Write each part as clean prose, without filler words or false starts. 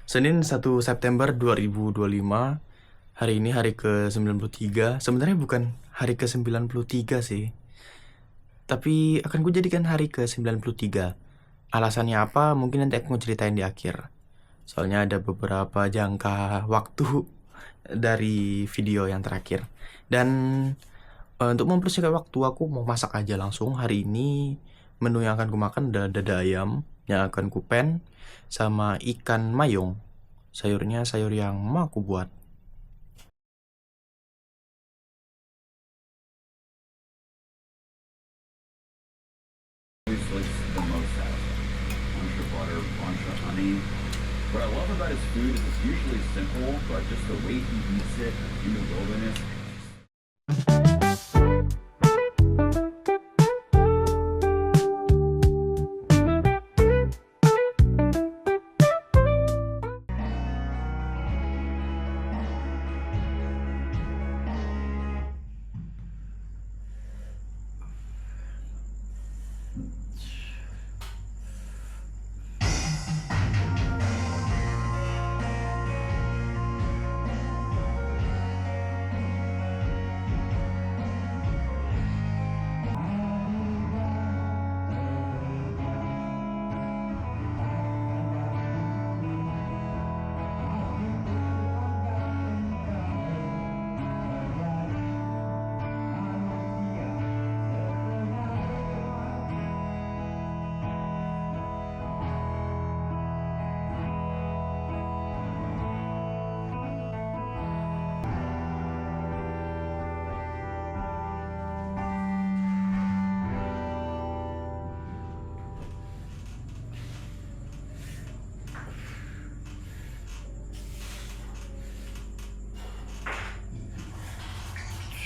Senin 1 September 2025. Hari ini hari ke-93. Sebenarnya bukan hari ke-93 sih, tapi akan ku jadikan hari ke-93. Alasannya apa? Mungkin nanti aku mau ceritain di akhir. Soalnya ada beberapa jangka waktu dari video yang terakhir. Dan untuk mempersingkat waktu, aku mau masak aja langsung. Hari ini menu yang akan ku makan adalah dada ayam yang akan ku pen sama ikan mayong. Sayurnya sayur yang mau aku buat. Always looks the most satisfying. Bunch of butter, bunch of honey. What I love about his food is it's usually simple, but just the way he eats it in the wilderness.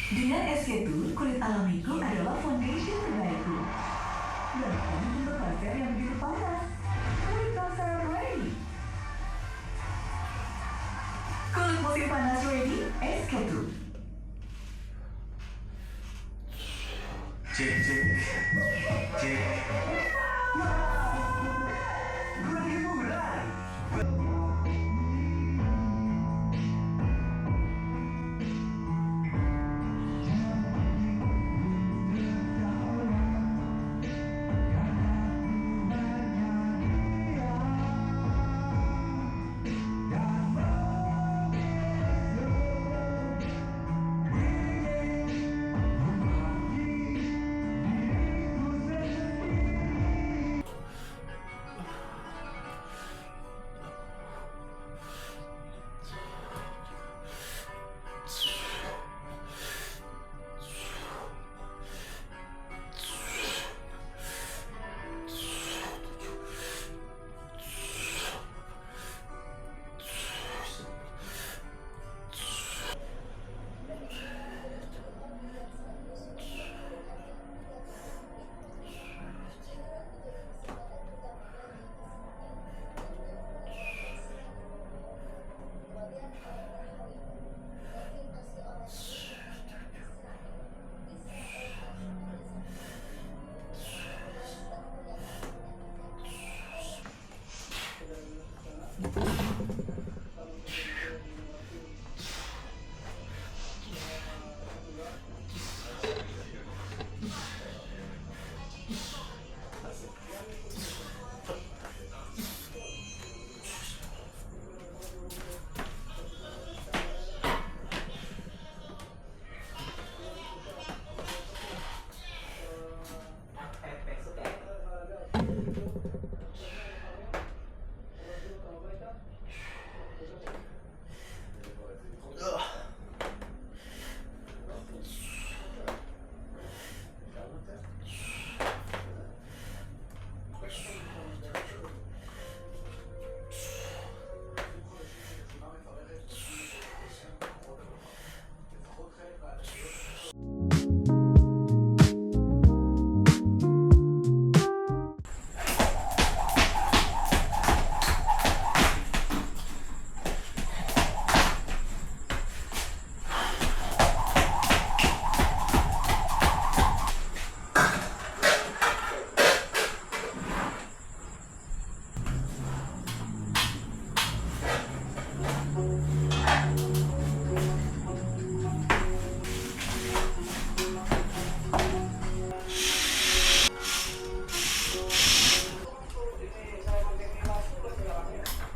Dengan SK2, kulit alamiku adalah foundation terbaikku. Bahkan untuk pasir yang begitu panas, kulit basah ready. Kulit musim panas ready, SK2. Cek, cek, cek.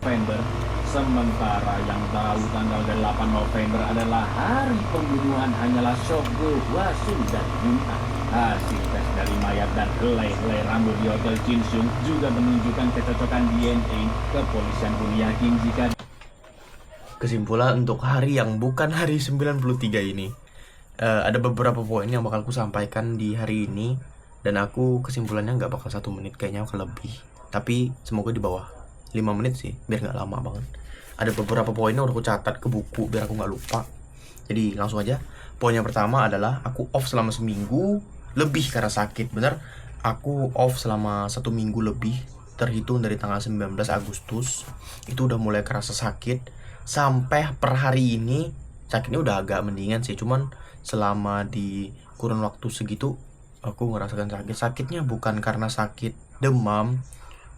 November, sementara yang tahu tanggal 8 November adalah hari pembunuhan hanyalah Shogo Wasu dan Yuna. Hasil tes dari mayat dan helai-helai rambut di Hotel Chinsung juga menunjukkan kecocokan DNA. Kepolisian pun yakin jika Kesimpulan untuk hari yang bukan hari 93 ini, ada beberapa poin yang bakal aku sampaikan di hari ini, dan aku kesimpulannya nggak bakal 1 menit, kayaknya bakal lebih, tapi semoga di bawah 5 menit sih, biar nggak lama banget. Ada beberapa poin yang udah aku catat ke buku biar aku nggak lupa. Jadi langsung aja. Poin yang pertama adalah aku off selama seminggu lebih karena sakit. Bener, aku off selama 1 minggu lebih, terhitung dari tanggal 19 Agustus. Itu udah mulai kerasa sakit. Sampai per hari ini sakitnya udah agak mendingan sih. Cuman selama di kurun waktu segitu aku ngerasakan sakit. Sakitnya bukan karena sakit demam.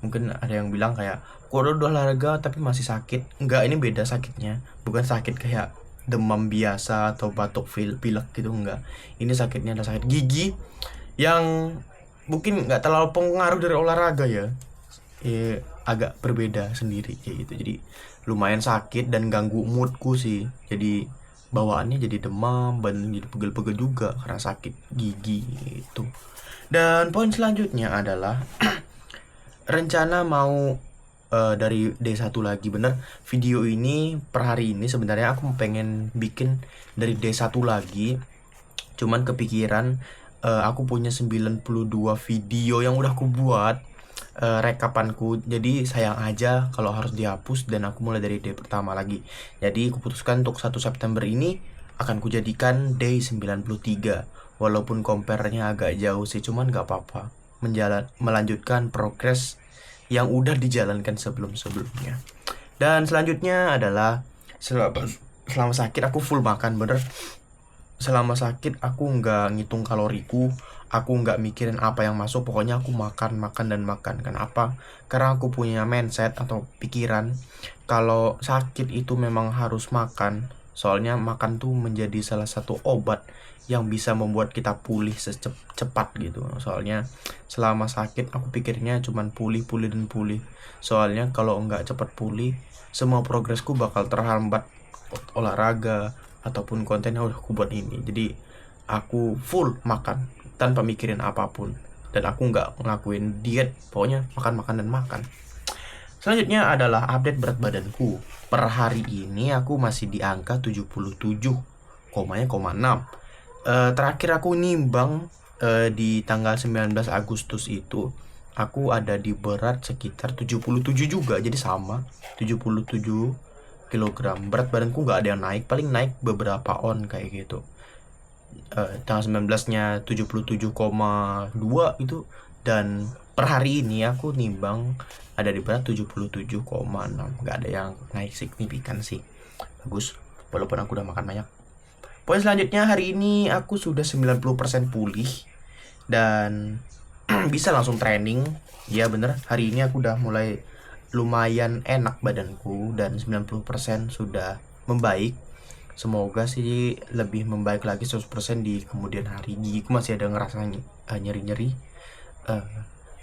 Mungkin ada yang bilang kayak kok udah olahraga tapi masih sakit. Enggak, ini beda sakitnya. Bukan sakit kayak demam biasa atau batuk pilek gitu, enggak. Ini sakitnya ada sakit gigi yang mungkin nggak terlalu pengaruh dari olahraga ya. Agak berbeda sendiri kayak gitu. Jadi lumayan sakit dan ganggu moodku sih. Jadi bawaannya jadi demam, badan jadi pegel-pegel juga karena sakit gigi gitu. Dan poin selanjutnya adalah rencana mau dari D1 lagi. Bener, video ini per hari ini sebenarnya aku pengen bikin dari D1 lagi. Cuman kepikiran aku punya 92 video yang udah aku buat rekapanku, jadi sayang aja kalau harus dihapus dan aku mulai dari day pertama lagi. Jadi aku putuskan untuk 1 September ini akan kujadikan day 93. Walaupun compare-nya agak jauh sih, cuman gak apa-apa, melanjutkan progres yang udah dijalankan sebelum-sebelumnya. Dan selanjutnya adalah selama sakit aku full makan, bener. Selama sakit aku nggak ngitung kaloriku, aku nggak mikirin apa yang masuk, pokoknya aku makan dan makan. Kenapa? Karena aku punya mindset atau pikiran kalau sakit itu memang harus makan. Soalnya makan tuh menjadi salah satu obat yang bisa membuat kita pulih secepat gitu. Soalnya selama sakit aku pikirnya cuman pulih dan pulih. Soalnya kalau nggak cepat pulih, semua progresku bakal terhambat, olahraga ataupun konten yang udah aku buat ini. Jadi aku full makan tanpa mikirin apapun, dan aku nggak ngelakuin diet, pokoknya makan dan makan. Selanjutnya adalah update berat badanku. Per hari ini aku masih di angka 77,6. Terakhir aku nimbang di tanggal 19 Agustus itu aku ada di berat sekitar 77 juga, jadi sama 77 kilogram. Berat badanku nggak ada yang naik, paling naik beberapa on kayak gitu. Tanggal 19-nya 77,2 itu, dan per hari ini aku nimbang ada di berat 77,6. Nggak ada yang naik signifikan sih, bagus walaupun aku udah makan banyak. Poin selanjutnya, hari ini aku sudah 90% pulih dan bisa langsung training. Ya bener, hari ini aku udah mulai lumayan enak badanku dan 90% sudah membaik. Semoga sih lebih membaik lagi 100% di kemudian hari. Gigiku masih ada ngerasa nyeri-nyeri.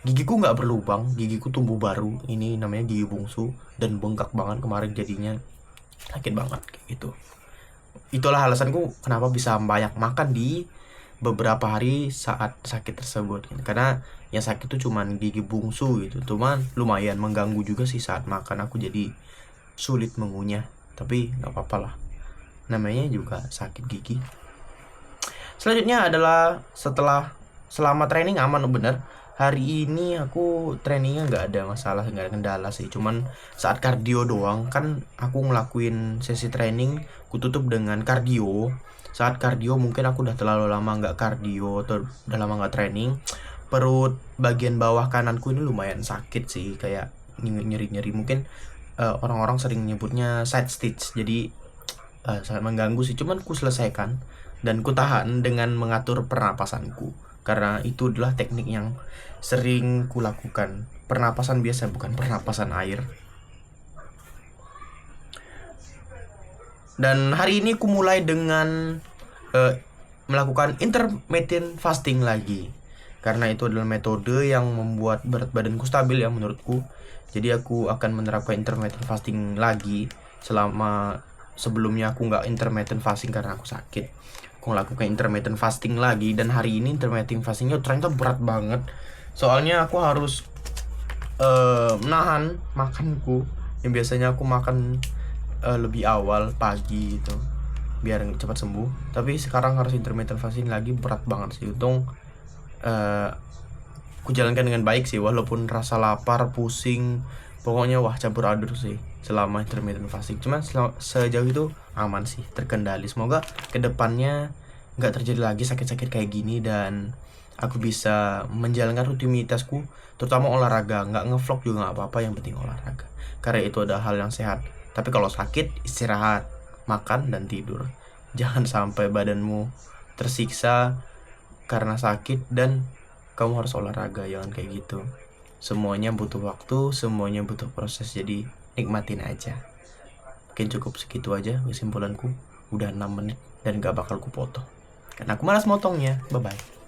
Gigiku nggak berlubang, gigiku tumbuh baru. Ini namanya gigi bungsu dan bengkak banget kemarin, jadinya sakit banget kayak gitu. Itulah alasanku kenapa bisa banyak makan di beberapa hari saat sakit tersebut, karena yang sakit itu cuman gigi bungsu gitu. Cuman lumayan mengganggu juga sih saat makan, aku jadi sulit mengunyah, tapi nggak apa-apa lah, namanya juga sakit gigi. Selanjutnya adalah selama training aman, bener. Hari ini aku trainingnya nggak ada masalah, nggak ada kendala sih. Cuman saat kardio doang, kan aku ngelakuin sesi training, aku tutup dengan kardio. Saat kardio mungkin aku udah terlalu lama nggak kardio atau udah lama nggak training, perut bagian bawah kananku ini lumayan sakit sih, kayak nyeri-nyeri. Mungkin orang-orang sering nyebutnya side stitch, jadi sangat mengganggu sih. Cuman ku selesaikan dan ku tahan dengan mengatur pernapasanku, karena itu adalah teknik yang sering ku lakukan. Pernapasan biasa, bukan pernapasan air. Dan hari ini ku mulai dengan melakukan intermittent fasting lagi. karena itu adalah metode yang membuat berat badanku stabil ya menurutku. Jadi aku akan menerapkan intermittent fasting lagi. Selama sebelumnya aku nggak intermittent fasting karena aku sakit, aku ngelakukan intermittent fasting lagi. Dan hari ini intermittent fastingnya ternyata berat banget, soalnya aku harus menahan makanku yang biasanya aku makan lebih awal pagi itu biar cepat sembuh. Tapi sekarang harus intermittent fasting lagi, berat banget sih. Untung aku jalankan dengan baik sih, walaupun rasa lapar, pusing, pokoknya wah campur aduk sih selama intermittent fasting. Cuma sejauh itu aman sih, terkendali. Semoga kedepannya nggak terjadi lagi sakit-sakit kayak gini dan aku bisa menjalankan rutinitasku, terutama olahraga. Nggak ngevlog juga nggak apa-apa, yang penting olahraga, karena itu ada hal yang sehat. Tapi kalau sakit, istirahat, makan, dan tidur. Jangan sampai badanmu tersiksa karena sakit dan kamu harus olahraga, jangan kayak gitu. Semuanya butuh waktu, semuanya butuh proses, jadi nikmatin aja. Mungkin cukup segitu aja kesimpulanku. Udah 6 menit dan gak bakal ku potong karena aku malas motongnya. Bye bye.